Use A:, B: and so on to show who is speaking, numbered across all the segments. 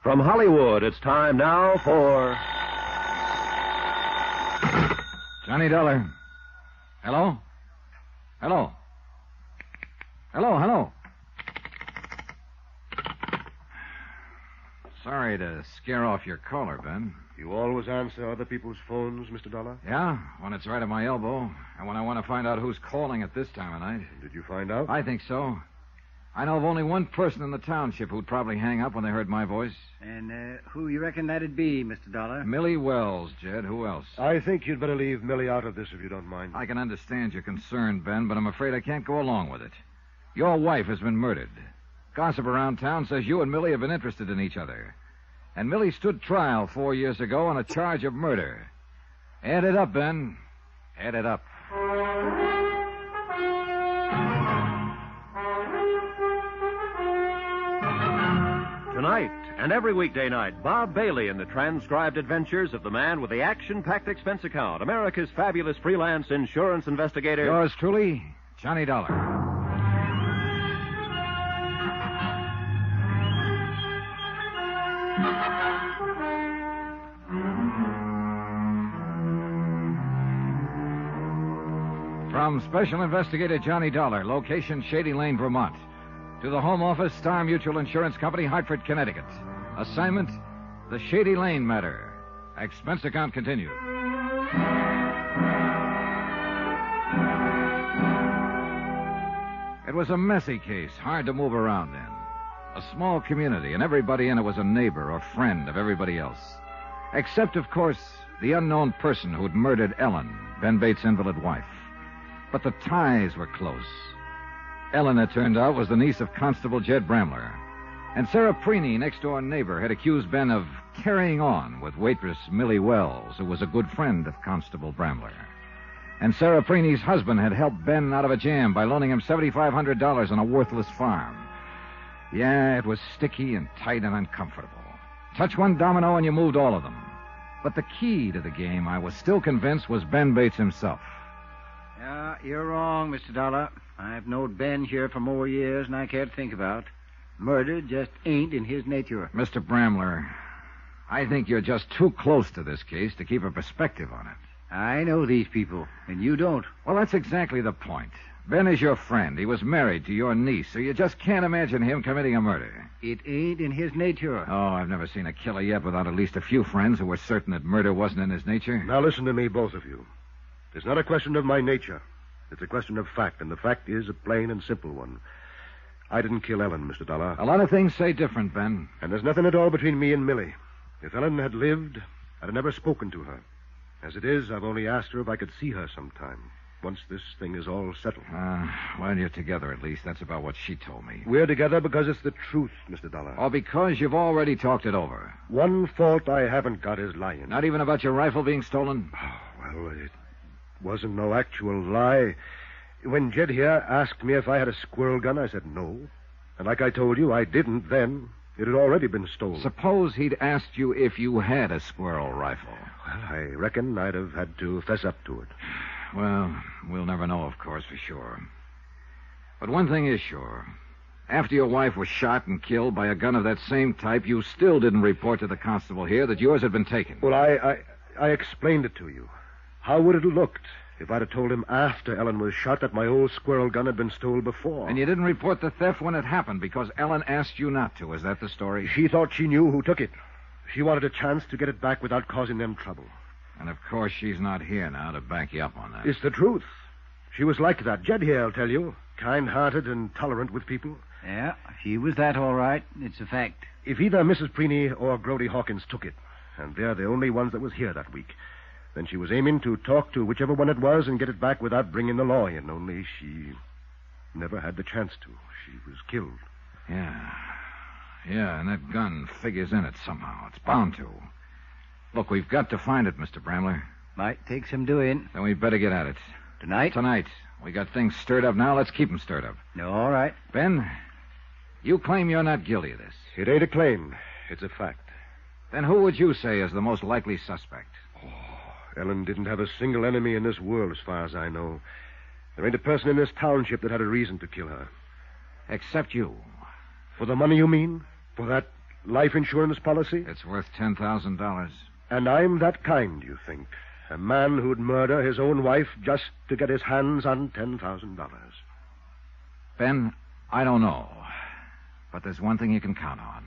A: From Hollywood, it's time now for...
B: Johnny Dollar. Hello? Hello? Hello, hello. Sorry to scare off your caller, Ben.
C: You always answer other people's phones, Mr. Dollar?
B: Yeah, when it's right at my elbow, and when I want to find out who's calling at this time of night.
C: Did you find out?
B: I think so. I know of only one person in the township who'd probably hang up when they heard my voice.
D: And who you reckon that'd be, Mr. Dollar?
B: Millie Wells, Jed. Who else?
C: I think you'd better leave Millie out of this if you don't mind.
B: I can understand your concern, Ben, but I'm afraid I can't go along with it. Your wife has been murdered. Gossip around town says you and Millie have been interested in each other. And Millie stood trial 4 years ago on a charge of murder. Add it up, Ben. Add it up.
A: Tonight and every weekday night, Bob Bailey in the transcribed adventures of the man with the action-packed expense account, America's fabulous freelance insurance investigator.
B: Yours truly, Johnny Dollar. From Special Investigator Johnny Dollar, location Shady Lane, Vermont, to the Home Office, Star Mutual Insurance Company, Hartford, Connecticut. Assignment, the Shady Lane matter. Expense account continued. It was a messy case, hard to move around in. A small community, and everybody in it was a neighbor or friend of everybody else. Except, of course, the unknown person who'd murdered Ellen, Ben Bates' invalid wife. But the ties were close. Ellen, it turned out, was the niece of Constable Jed Bramler. And Sarah Preeney, next-door neighbor, had accused Ben of carrying on with waitress Millie Wells, who was a good friend of Constable Bramler. And Sarah Preeney's husband had helped Ben out of a jam by loaning him $7,500 on a worthless farm. Yeah, it was sticky and tight and uncomfortable. Touch one domino and you moved all of them. But the key to the game, I was still convinced, was Ben Bates himself.
D: Yeah, you're wrong, Mr. Dollar. I've known Ben here for more years than I care to think about. Murder just ain't in his nature.
B: Mr. Bramler, I think you're just too close to this case to keep a perspective on it.
D: I know these people, and you don't.
B: Well, that's exactly the point. Ben is your friend. He was married to your niece, so you just can't imagine him committing a murder.
D: It ain't in his nature.
B: Oh, I've never seen a killer yet without at least a few friends who were certain that murder wasn't in his nature.
C: Now listen to me, both of you. It's not a question of my nature. It's a question of fact, and the fact is a plain and simple one. I didn't kill Ellen, Mr. Dollar.
B: A lot of things say different, Ben.
C: And there's nothing at all between me and Millie. If Ellen had lived, I'd have never spoken to her. As it is, I've only asked her if I could see her sometime, once this thing is all settled.
B: Well, you're together at least. That's about what she told me.
C: We're together because it's the truth, Mr. Dollar.
B: Or because you've already talked it over.
C: One fault I haven't got is lying.
B: Not even about your rifle being stolen?
C: Oh, well, it wasn't no actual lie. When Jed here asked me if I had a squirrel gun, I said no. And like I told you, I didn't then. It had already been stolen.
B: Suppose he'd asked you if you had a squirrel rifle.
C: Well, I reckon I'd have had to fess up to it.
B: Well, we'll never know, of course, for sure. But one thing is sure. After your wife was shot and killed by a gun of that same type, you still didn't report to the constable here that yours had been taken.
C: Well, I explained it to you. How would it have looked if I'd have told him after Ellen was shot that my old squirrel gun had been stolen before?
B: And you didn't report the theft when it happened because Ellen asked you not to. Is that the story?
C: She thought she knew who took it. She wanted a chance to get it back without causing them trouble.
B: And, of course, she's not here now to back you up on that.
C: It's the truth. She was like that. Jed here, I'll tell you. Kind-hearted and tolerant with people.
D: Yeah, she was that all right. It's a fact.
C: If either Mrs. Preeney or Grody Hawkins took it, and they're the only ones that was here that week, then she was aiming to talk to whichever one it was and get it back without bringing the law in, only she never had the chance to. She was killed.
B: Yeah, and that gun figures in it somehow. It's bound to. Look, we've got to find it, Mr. Bramler.
D: Might take some doing.
B: Then we'd better get at it.
D: Tonight?
B: Tonight. We got things stirred up now. Let's keep them stirred up.
D: All right.
B: Ben, you claim you're not guilty of this.
C: It ain't a claim. It's a fact.
B: Then who would you say is the most likely suspect?
C: Ellen didn't have a single enemy in this world, as far as I know. There ain't a person in this township that had a reason to kill her.
B: Except you.
C: For the money, you mean? For that life insurance policy?
B: It's worth $10,000.
C: And I'm that kind, you think? A man who'd murder his own wife just to get his hands on $10,000.
B: Ben, I don't know. But there's one thing you can count on.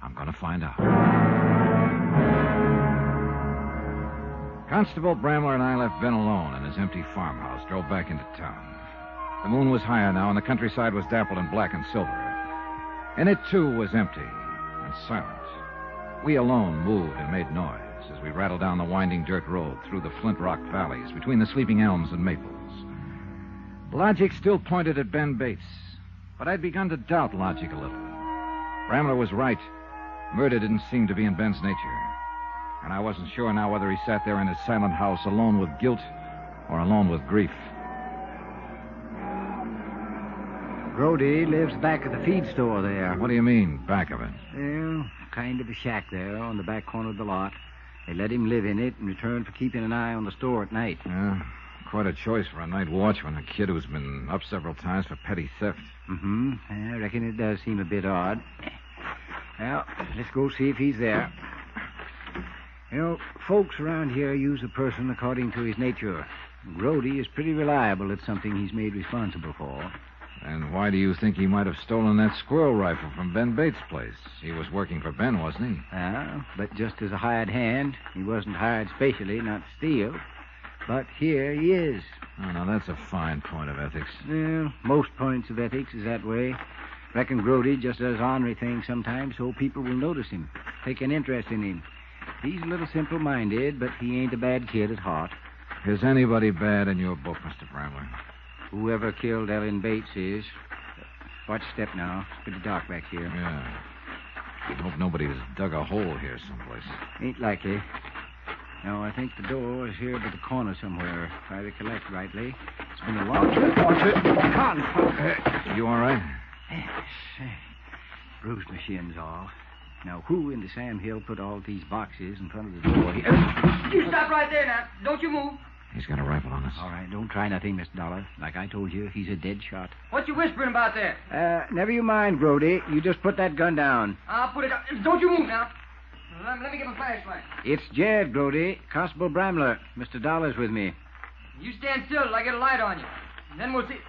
B: I'm going to find out. Constable Bramler and I left Ben alone in his empty farmhouse, drove back into town. The moon was higher now, and the countryside was dappled in black and silver. And it, too, was empty and silent. We alone moved and made noise as we rattled down the winding dirt road through the flint rock valleys between the sleeping elms and maples. Logic still pointed at Ben Bates, but I'd begun to doubt logic a little. Bramler was right. Murder didn't seem to be in Ben's nature. And I wasn't sure now whether he sat there in his silent house alone with guilt or alone with grief.
D: Brody lives back at the feed store there.
B: What do you mean, back of it?
D: Well, kind of a shack there on the back corner of the lot. They let him live in it in return for keeping an eye on the store at night.
B: Yeah, quite a choice for a night watchman, a kid who's been up several times for petty theft.
D: Mm-hmm. I reckon it does seem a bit odd. Well, let's go see if he's there. You know, folks around here use a person according to his nature. Brody is pretty reliable at something he's made responsible for.
B: And why do you think he might have stolen that squirrel rifle from Ben Bates' place? He was working for Ben, wasn't he?
D: But just as a hired hand. He wasn't hired specially not to steal. But here he is.
B: Oh, now that's a fine point of ethics.
D: Well, most points of ethics is that way. Reckon Brody just does ornery things sometimes so people will notice him, take an interest in him. He's a little simple-minded, but he ain't a bad kid at heart.
B: Is anybody bad in your book, Mr. Bramler?
D: Whoever killed Ellen Bates is. Watch step now. It's pretty dark back here.
B: Yeah. I hope nobody's dug a hole here someplace.
D: Ain't likely. No, I think the door is here by the corner somewhere, if I recollect rightly. It's been a long time. Watch it.
B: You all right?
D: Yes. Bruised my shins all. Now, who in the Sam Hill put all these boxes in front of the door here?
E: You stop right there now. Don't you move.
B: He's got a rifle on us.
D: All right, don't try nothing, Mr. Dollar. Like I told you, he's a dead shot.
E: What you whispering about there?
D: Never you mind, Brody. You just put that gun down.
E: I'll put it up. Don't you move now. Let me get my flashlight.
D: It's Jed, Brody. Constable Bramler. Mr. Dollar's with me.
E: You stand still till I get a light on you. And then we'll see.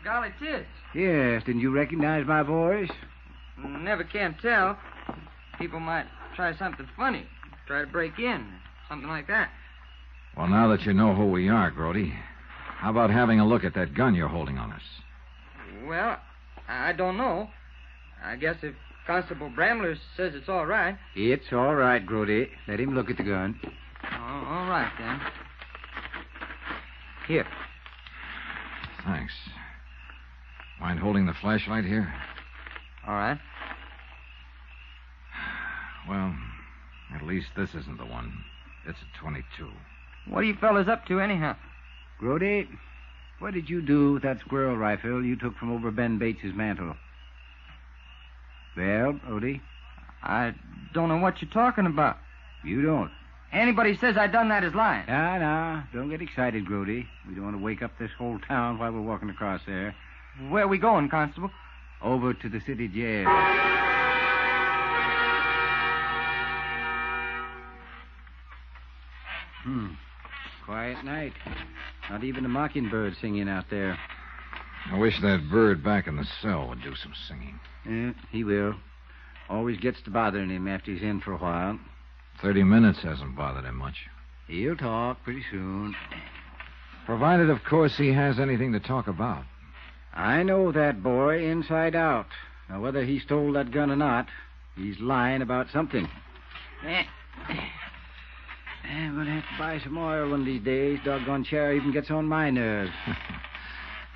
E: Golly, tis.
D: Yes, didn't you recognize my voice?
E: Never can tell. People might try something funny. Try to break in. Something like that.
B: Well, now that you know who we are, Grody, how about having a look at that gun you're holding on us?
E: Well, I don't know. I guess if Constable Bramler says it's all right.
D: It's all right, Grody. Let him look at the gun.
E: All right, then.
D: Here.
B: Thanks. Mind holding the flashlight here?
E: All right.
B: Well, at least this isn't the one. It's a 22.
E: What are you fellas up to, anyhow?
D: Grody, what did you do with that squirrel rifle you took from over Ben Bates's mantle? Well, Brody?
E: I don't know what you're talking about.
D: You don't?
E: Anybody says I done that is lying.
D: Nah. Don't get excited, Grody. We don't want to wake up this whole town while we're walking across there.
E: Where are we going, Constable?
D: Over to the city jail. Quiet night. Not even a mockingbird singing out there.
B: I wish that bird back in the cell would do some singing.
D: Yeah, he will. Always gets to bothering him after he's in for a while.
B: 30 minutes hasn't bothered him much.
D: He'll talk pretty soon.
B: Provided, of course, he has anything to talk about.
D: I know that boy inside out. Now, whether he stole that gun or not, he's lying about something. We'll have to buy some oil one of these days. Doggone cherry even gets on my nerves.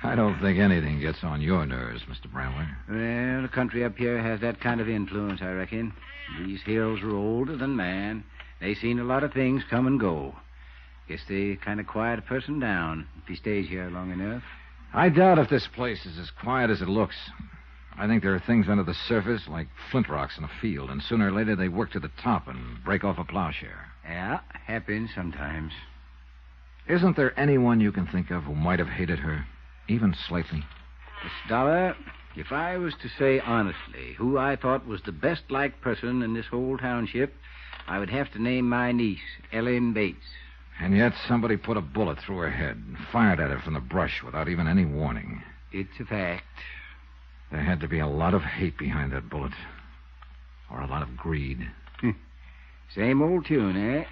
B: I don't think anything gets on your nerves, Mr. Bramler.
D: Well, the country up here has that kind of influence, I reckon. These hills are older than man. They seen a lot of things come and go. Guess they kind of quiet a person down if he stays here long enough.
B: I doubt if this place is as quiet as it looks. I think there are things under the surface like flint rocks in a field, and sooner or later they work to the top and break off a plowshare.
D: Yeah, happens sometimes.
B: Isn't there anyone you can think of who might have hated her, even slightly?
D: Miss Dollar, If I was to say honestly who I thought was the best-liked person in this whole township, I would have to name my niece, Ellen Bates.
B: And yet somebody put a bullet through her head and fired at her from the brush without even any warning.
D: It's a fact.
B: There had to be a lot of hate behind that bullet. Or a lot of greed.
D: Same old tune, eh?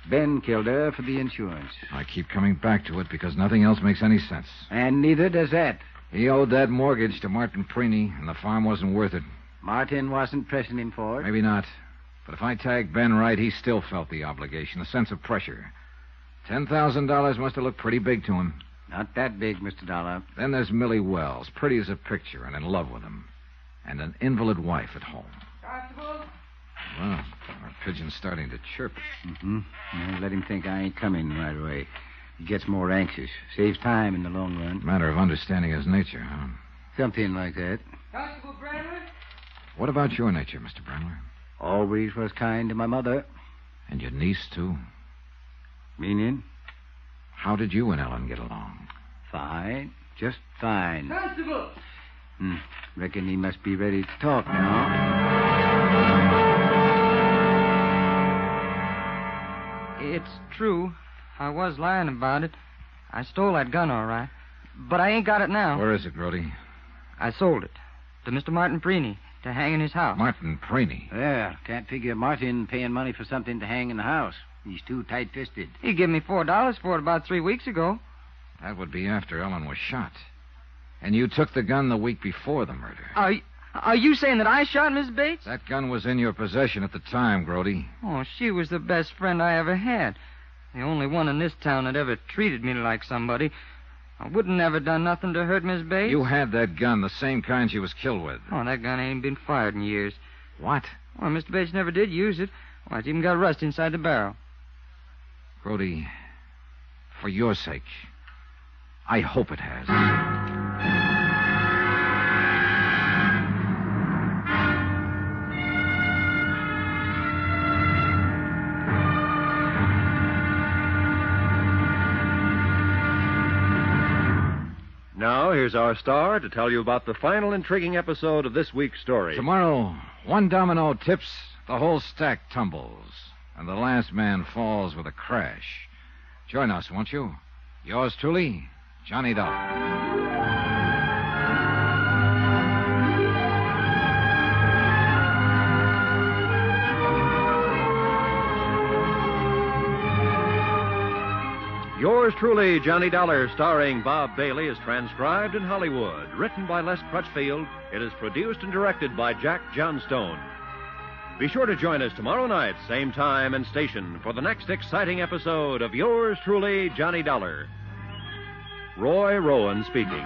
D: Ben killed her for the insurance.
B: I keep coming back to it because nothing else makes any sense.
D: And neither does that.
B: He owed that mortgage to Martin Preeny, and the farm wasn't worth it.
D: Martin wasn't pressing him for it.
B: Maybe not. But if I tagged Ben right, he still felt the obligation, a sense of pressure. $10,000 must have looked pretty big to him.
D: Not that big, Mr. Dollar.
B: Then there's Millie Wells, pretty as a picture and in love with him. And an invalid wife at home.
E: Constable?
B: Well, our pigeon's starting to chirp.
D: Mm-hmm. Well, let him think I ain't coming right away. He gets more anxious. Saves time in the long run.
B: Matter of understanding his nature, huh?
D: Something like that.
E: Constable Brandler?
B: What about your nature, Mr. Brandler?
D: Always was kind to my mother.
B: And your niece, too?
D: Meaning?
B: How did you and Ellen get along?
D: Fine. Just fine.
E: Constable!
D: Reckon he must be ready to talk now.
E: It's true. I was lying about it. I stole that gun, all right. But I ain't got it now.
B: Where is it, Grody?
E: I sold it to Mr. Martin Preeny to hang in his house.
B: Martin Preeny.
D: Yeah, can't figure Martin paying money for something to hang in the house. He's too tight-fisted.
E: He gave me $4 for it about 3 weeks ago.
B: That would be after Ellen was shot. And you took the gun the week before the murder.
E: Are you saying that I shot Miss Bates?
B: That gun was in your possession at the time, Grody.
E: Oh, she was the best friend I ever had. The only one in this town that ever treated me like somebody. I wouldn't never done nothing to hurt Miss Bates.
B: You had that gun, the same kind she was killed with.
E: Oh, that gun ain't been fired in years.
B: What?
E: Well, Mr. Bates never did use it. Well, it's even got rust inside the barrel.
B: Grody, for your sake, I hope it has.
A: Now, here's our star to tell you about the final intriguing episode of this week's story.
B: Tomorrow, one domino tips, the whole stack tumbles, and the last man falls with a crash. Join us, won't you? Yours truly, Johnny Dollar.
A: Yours truly, Johnny Dollar, starring Bob Bailey, is transcribed in Hollywood. Written by Les Crutchfield, it is produced and directed by Jack Johnstone. Be sure to join us tomorrow night, same time and station, for the next exciting episode of Yours truly, Johnny Dollar. Roy Rowan speaking.